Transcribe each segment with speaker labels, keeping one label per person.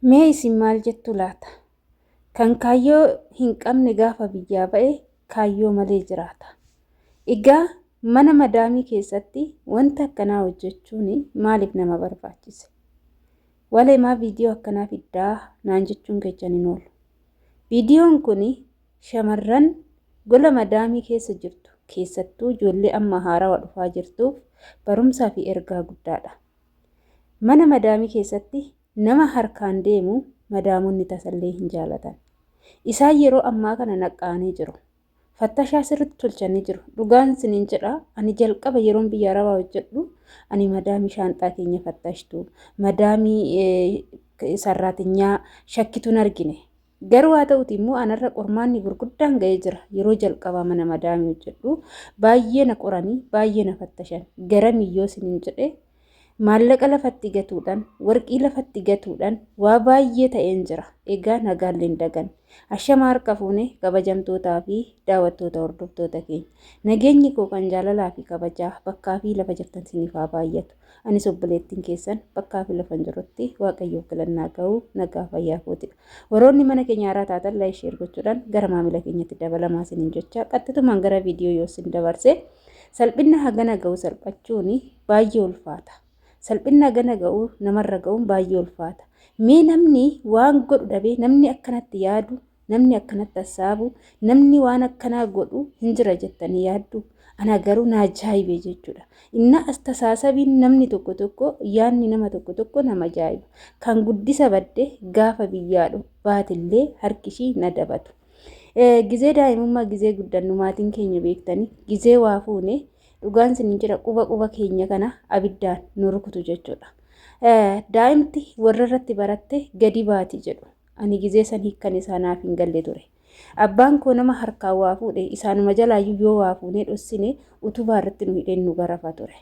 Speaker 1: Mee isin maal jettu laata? Kan kaayyoo hin qabne gaafa biyyaa ba'e kaayyoo malee jiraata. Egaa mana madaamii keessatti wanta akkanaa hojjechuun maaliif nama barbaachise? Walee maa viidiyoo akkanaa fiddaa naan jechuun keessan hin oolu. Viidiyoon kun shamarran gola madaamii keessa jirtu keessattuu ijoollee amma haarawaa dhufaa jirtuuf barumsaa fi ergaa guddaadha. Mana madaamii keessatti nama harkaan deemu madaamonni tasallee hin jaalatan. Isaan yeroo ammaa kana naqqaanii jiru. Fattashaa sirriitti tolchanii jiru. Dhugaan isiniin jedha. Ani jalqaba yeroon biyya arabaa hojjedhu ani madaamii shaanxaa keenya fattashtu, madaamii sarraatinyaa shakkituun argine. Garuu haa ta'uti immoo anarra qormaanni gurguddaan ga'ee jira. Yeroo jalqabaa mana madaamii hojjedhu baay'ee na qoranii, baay'ee na fattashan. Gara miyyoo isiniin jedhee maallaqa lafatti gatuudhaan, warqii lafatti gatuudhaan waa baay'ee ta'een jira. Egaa nagaallee hin dagan. Ashama harka fuunee kabajamtootaa fi daawwattoota hordoftoota keenya. Nageenyi koo kan jaalalaa fi kabajaa bakkaa fi lafa jirtan siniif haa baay'atu. Anis obboleettiin keessan bakkaa fi lafa jirutti Waaqayyoof galannaa ga'uu nagaa fayyaa kootidha. Warroonni mana keenya haaraa taatan laayik sheer gochuudhaan gara maamila keenyatti dabalamaa isiniin jechaa qaxxitumaan gara viidiyoo yoo isin dabarse salphina hagana ga'uu salphachuun baay'ee ulfaata. Salphina hagana ga'uu namarra ga'uun baay'ee ulfaata. Mee namni waan godhu dhabee namni akkanatti yaadu, namni akkanatti hassaabu, namni waan akkanaa godhu hin jira jettanii yaaddu. Ana garuu na ajaa'ibe jechuudha. Inna astaasabiin namni tokko yaadni nama tokko nama ajaa'iba. Kan guddisa badde gaafa biyyaadhu baatillee harkishii na dabatu. Gizee daa'imummaa gizee guddannu maatiin keenya beektanii gizee waa fuune dhugaan isiniin jira quba keenya kana abiddaan nu rukutu jechuudha. Daa'imti warra irratti baratte gadi baati jedhu. Ani gizee sanii kan isaanaaf hin galle ture. Abbaan koo nama harkaan waa fuudhe isaanuma jalaayyuu yoo waa fuunee dhossine utubaa irratti nu hidheen nu garafa ture.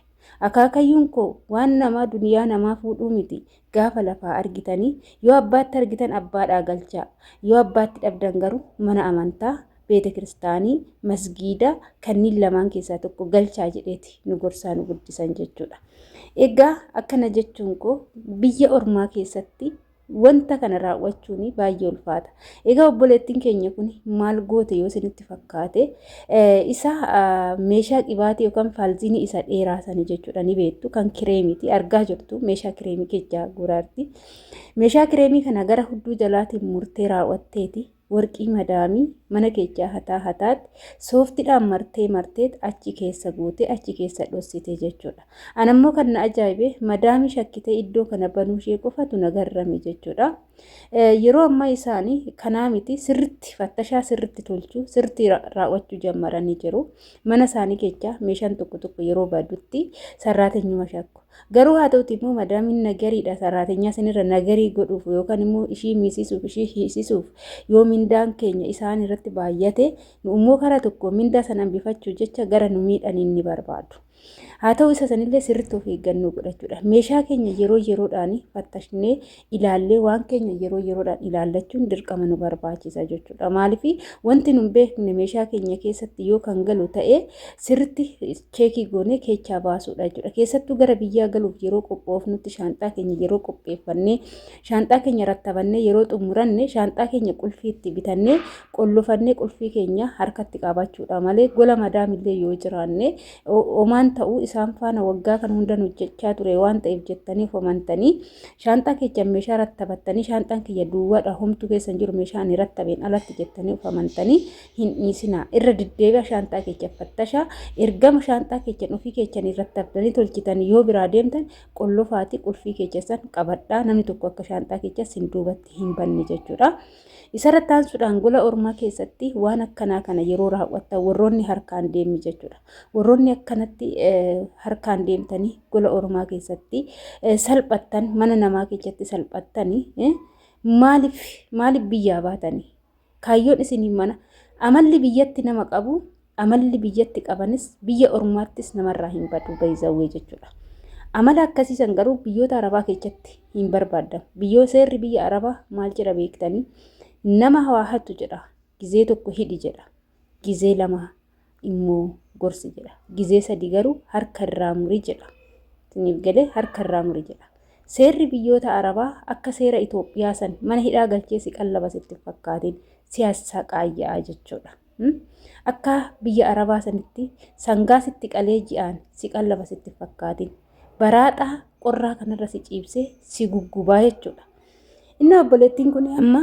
Speaker 1: Akaakayyuun koo waan namaa duniyaa namaa fuudhuu miti gaafa lafaa argitanii yoo abbaatti argitan abbaadhaa galchaa yoo abbaatti dhabdan garuu mana amantaa beeta kiristaanii masgiida kanneen lamaan keessaa tokko galchaa jedheeti nu gorsaa nu guddisan jechuudha. Egaa akkana jechuun koo biyya ormaa keessatti wanta kana raawwachuun baay'ee ulfaata. Egaa obboleettiin keenya kun maal goote yoo isinitti fakkaate isa meeshaa qibaatii yookaan faalziinii isa dheeraa sanii jechuudha ni beektu kan kireemiiti argaa jirtu meeshaa kireemii keessa guraarti. Meeshaa kireemii kana gara hudduu jalaatiin murtee raawwatteeti. Warqii madaamii mana keechaa hataatti sooftiidhaan martee achi keessa guute achi keessa dhossite jechuudha. Anammoo kan na ajaa'ibe madaamii shakkitee iddoo kana banuu ishee qofatu nagarrame jechuudha. Yeroo ammaa isaanii kanaa miti sirriitti fattashaa sirriitti tolchuu sirriitti raawwachuu jalqabanii jiru. Mana isaanii keechaa meeshaan tokko yeroo badutti sarraateenyuma shakku. Garuu haa ta'uti immoo madaamiin nagariidha sarraateenyaa sanirra nagarii godhuuf yookaan immoo ishii miisisuuf ishii hiisisuuf yoo mindaan keenya isaan irratti baay'ate nu immoo karaa tokko mindaa sana hambifachuu jecha gara nu miidhaniin ni barbaadu. Haa ta'u isa sanillee sirriitti of eeggannoo godhachuudha. Meeshaa keenya yeroodhaan fattashnee ilaallee waan keenya yeroodhaan ilaallachuun dirqama nu barbaachisa jechuudha. Maaliif wanti nu beekne meeshaa keenya keessatti yoo kan galu ta'e sirriitti cheekii goonee keechaa baasuudha jechuudha. Keessattuu gara biyyaa galuuf yeroo qophoofnutti shaanxaa keenya yeroo qopheeffannee shaanxaa keenya rattabannee yeroo xumuranne shaanxaa keenya qulfii itti bitannee qollofannee qulfii keenya harkatti qabachuudha malee gola madaamillee yoo jiraanne omaan ta'uu isaan faana waggaa kan hundan hojjechaa ture waan ta'eef jettanii fomantanii shaanxaa keessa meeshaa rattabattanii shaanxaan kiyya duwwaadha homtuu keessan jiru meeshaan rattabeen alatti jettanii fomantanii hin dhiisinaa irra deddeebi'a shaanxaa keessa fattashaa ergama shaanxaa keessa ofii keessanii rattabdanii tolchitanii yoo biraa deemtan qollofaati qulfii keessan qabadhaa namni tokko akka shaanxaa keessa sin duubatti hin banne jechuudha. Isarratti taansuudhaan gola ormaa keessatti waan akkanaa kana yeroo raawwattan warroonni harkaan deemi jechuudha. Warroonni akkanatti harkaan deemtanii gola ormaa keessatti salphattan mana namaa keessatti salphattanii maaliif biyyaa baatanii? Kaayyoon isinii mana amalli biyyatti nama qabu amalli biyyatti qabanis biyya ormaattis namarraa hin badu bayzawwee jechuudha. Amala akkasiisan garuu biyyoota arabaa keessatti hin barbaadamu. Biyyoo seerri biyya arabaa maal jedha beektanii? Nama hawaahatu jedha. Gizee tokko hidhi jedha. Gizee lama immoo gorsi jedha. Gizee sadi garuu harka irraa murii jedha. Siniif galee harka irraa murii jedha. Seerri biyyoota Arabaa akka seera Itoophiyaa san mana hidhaa galchee si qallaba sitti fakkaatiin siyaasa qaayyaa jechuudha. Akka biyya Arabaa sanitti sangaa sitti qalee ji'aan si qallaba sitti fakkaatiin baraaxaa qorraa kanarra si ciibsee si guggubaa jechuudha. Inni obboleettiin kun amma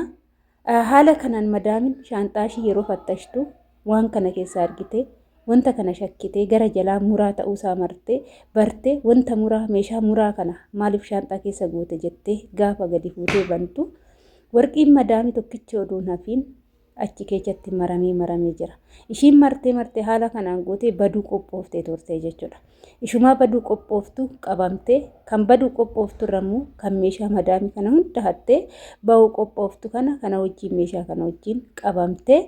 Speaker 1: haala kanaan madaamin shaanxaashii yeroo fattashtu waan kana keessa argite wanta kana shakkitee gara jalaa muraa ta'uusaa martee bartee wanta muraa meeshaa muraa kana maaliif shaanxaa keessa goote jettee gaafa gadi fuutee bantu warqiin madaamii tokkichi oduun hafiin achi keessatti maramee jira. Ishiin martee haala kanaan gootee baduu qophooftee turte jechuudha. Ishumaa baduu qophooftu qabamtee kan baduu qophooftu ramuu kan meeshaa madaamii kana hunda hattee ba'uu qophooftu kana wajjin meeshaa kana wajjin qabamtee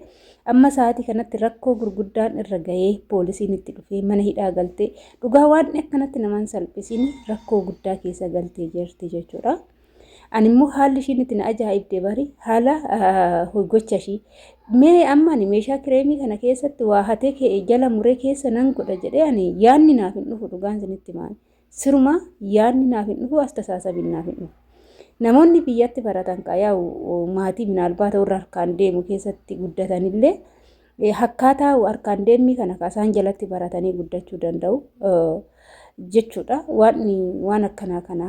Speaker 1: amma sa'aatii kanatti rakkoo gurguddaan irra gahee poolisiin itti dhufee mana hidhaa galtee dhugaa waan akkanatti namaan salphisiin rakkoo guddaa keessa galtee jirti jechuudha. Ani immoo haalli ishiin itti na ajaa'ibdee bari haala gocha ishii mee amma ani meeshaa kireemii kana keessatti waa hatee jala muree keessa nan godha jedhee ani yaanni naaf hin dhufu dhugaan isinitti maali siruma yaanni naaf hin dhufu astasaasabin naaf hin dhufu. Namoonni biyyatti baratan qayaa'u maatii minaalbaata warra harkaan deemu keessatti guddatanillee hakkaataa harkaan deemii kana kaasaan jalatti baratanii guddachuu danda'u. Jechuudha waan akkanaa kana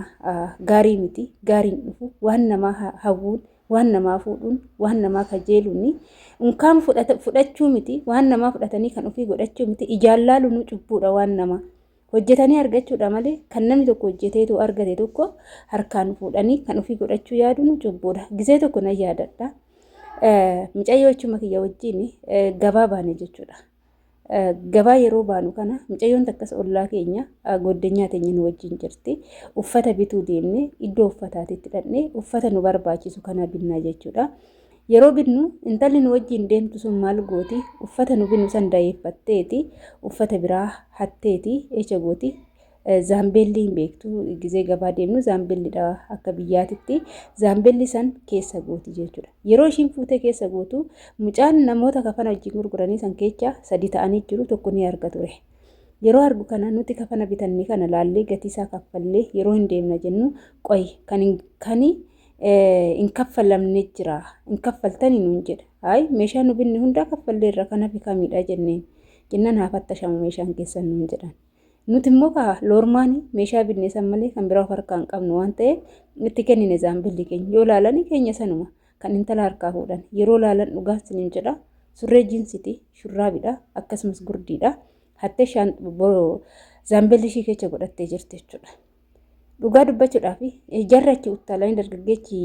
Speaker 1: gaarii miti gaariin dhufu waan namaa hawwuun waan namaa fuudhuun waan namaa kajeeluun unkaan fudhachuu miti waan namaa fudhatanii kan ofii godhachuu miti ijaallaaluun cubbuudha waan namaa hojjetanii argachuudha malee kan namni tokko hojjeteetu argate tokko harkaan fuudhanii kan ofii godhachuu yaaduun cubbuudha. Gisee tokko na yaadadha mucayyoo achuma kiyya wajjin gabaa baane jechuudha. Gabaa yeroo baanu kana mucayyoon takkas ollaa keenya goddanyaa teenya nu wajjin jirti. Uffata bituu deemne iddoo uffataatitti dhaqne uffata nu barbaachisu kana binnaa jechuudha. Yeroo binnu intalli nu wajjin deemtu sun maal gooti uffata nu binnu san dayeeffatteeti uffata biraa hatteeti echa gooti. Zaambeelli hin beektu gizee gabaa deemnu zaambeellidha akka biyyaatitti zaambeelli san keessa gooti jechuudha. Yeroo ishiin fuutee keessa gootu mucaan namoota kafana wajjin gurguranii san keessa 3 ta'anii jiru tokko ni arga ture. Yeroo argu kana nuti kafana bitannee kana laallee gatii isaa kaffallee yeroo hin deemna jennu qoy kan hin kaffalamne jira hin kaffaltanii nuun jedha. Hayi meeshaa nu binne hunda kaffallee irra kana bikamidha jennaan haafattashamu meeshaan keessan nuun jedhan. Nuti immoo loormaanii meeshaa binne san malee kan biraa harkaan qabnu waan ta'eef itti kennine zaambilli keenya yoo laalanii keenya sanuma kan intala harkaa fuudhan yeroo laalan dhugaa sinin jedha surree jiinsiti shurraabidha akkasumas gurdiidha hattee zaambilli ishii keessa godhattee jirti jechuudha. Dhugaa dubbachuudhaaf jarrachi uttaalanii dargaggeechi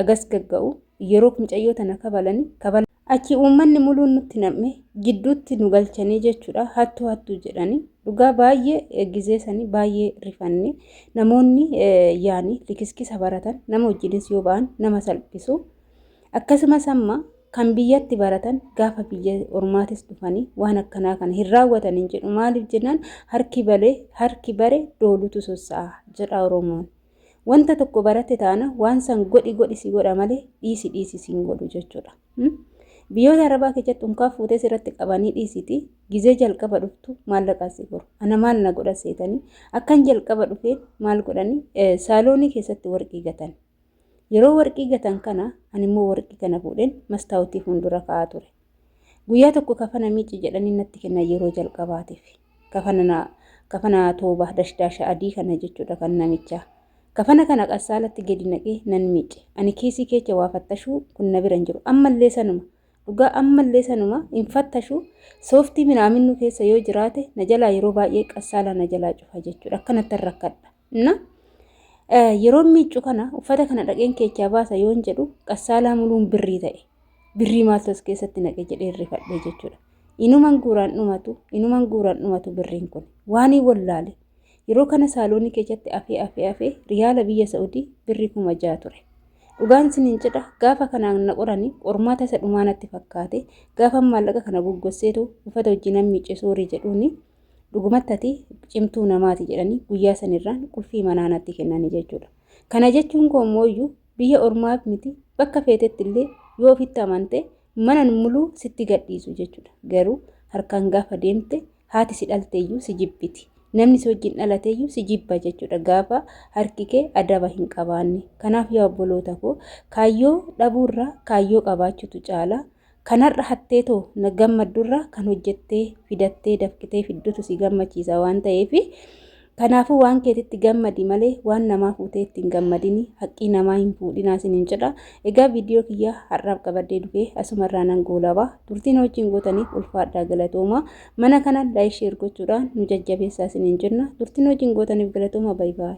Speaker 1: agas gagga'u yeroo mucayyoo tana kabalanii achi uummanni muluun nutti nam'e gidduutti nu galchanii jechuudha. Hattuu jedhanii dhugaa baay'ee gizeessanii baay'ee rifanne namoonni yaani likiskisa baratan nama wajjinis yoo ba'an nama salphisu akkasumas amma kan biyyatti baratan gaafa biyya ormaatis dhufanii waan akkanaa kana hin raawwatanii jedhu maaliif jennaan harki bare doolutu sossa'a jedha Oromoon. Wanta tokko barate taana waan san godhi si godha malee dhiisi siin godhu jechuudha. Biyyoota Arabaa keessatti unkaa fuutee sirratti qabanii dhiisiti gizee jalqaba dhuftu maallaqaa si goru. Ana maal na godha seetanii akkan jalqaba dhufeen maal godhanii saaloonii keessatti warqii gatan. Yeroo warqii gatan kana animmoo warqii kana fuudheen mastaawutii fuuldura kaa'aa ture. Guyyaa tokko kafana miici jedhanii natti kennan yeroo jalqabaatiif. Kafana toobaa dashdaasha adii kana jechuudha kan namichaa. Kafana kana qassaalatti gadi naqee nan miice. Ani kiisii keessa waa fattashuu kun na bira hin jiru. Ammallee sanuma. Dhugaa ammallee sanuma hin fattashu sooftii minaaminnu keessa yoo jiraate na jalaa yeroo baay'ee qassaala na jalaa cufa jechuudha. Akkanatti rakkadha. Yeroo miiccu kana uffata kana dhaqeen keessaa baasa yoon jedhu qassaalaa muluun birrii ta'e. Birrii maaltu as keessatti naqe jedhee rifadhee jechuudha. Inuman guuraan dhumatu birriin kun waanii wallaale. Yeroo kana saaloonii keessatti afee riyaala biyya Saa'udii birrii 6,000 ture. Dhugaan sinin jedha gaafa kanaan na qoranii qormaata isa dhumaanatti fakkaate gaafa maallaqa kana goggosseetu uffata wajjin miicce soorii jedhuuni dhugumatti cimtuu namaati jedhanii guyyaa sanirraan qulfii manaa natti kennanii jechuudha. Kana jechuun koomooyyuu biyya ormaaf miti bakka feetetti illee yoo ofitti amante mana muluu sitti gadhiisu jechuudha. Garuu harkaan gaafa deemte haati si dhalteeyyuu si jibbiti. namni si wajjin dhalateeyyuu si jibba jechuudha gaafa harki kee adaba hin qabaanne. Kanaaf yaa obboloota koo kaayyoo dhabuurraa kaayyoo qabaachuutu caala. Kanarra hattee too na gammaddurraa kan hojjettee fidattee dafqitee fiddutu si gammachiisa waan ta'eef kanaafuu waan keetitti gammadi malee waan namaa fuutee ittiin gammadini haqqii namaa hin fuudhinaa isiniin jedha. Egaa viidiyoo kiyya har'aaf qabadhee dhufee asumarraa nan goolabaa. Turtiin wajjin gootaniif ulfaadhaa galatooma. Mana kana laayik sheer gochuudhaan nu jajjabeessaa isiniin jenna. Turtiin wajjin gootaniif galatooma. Baay'ee.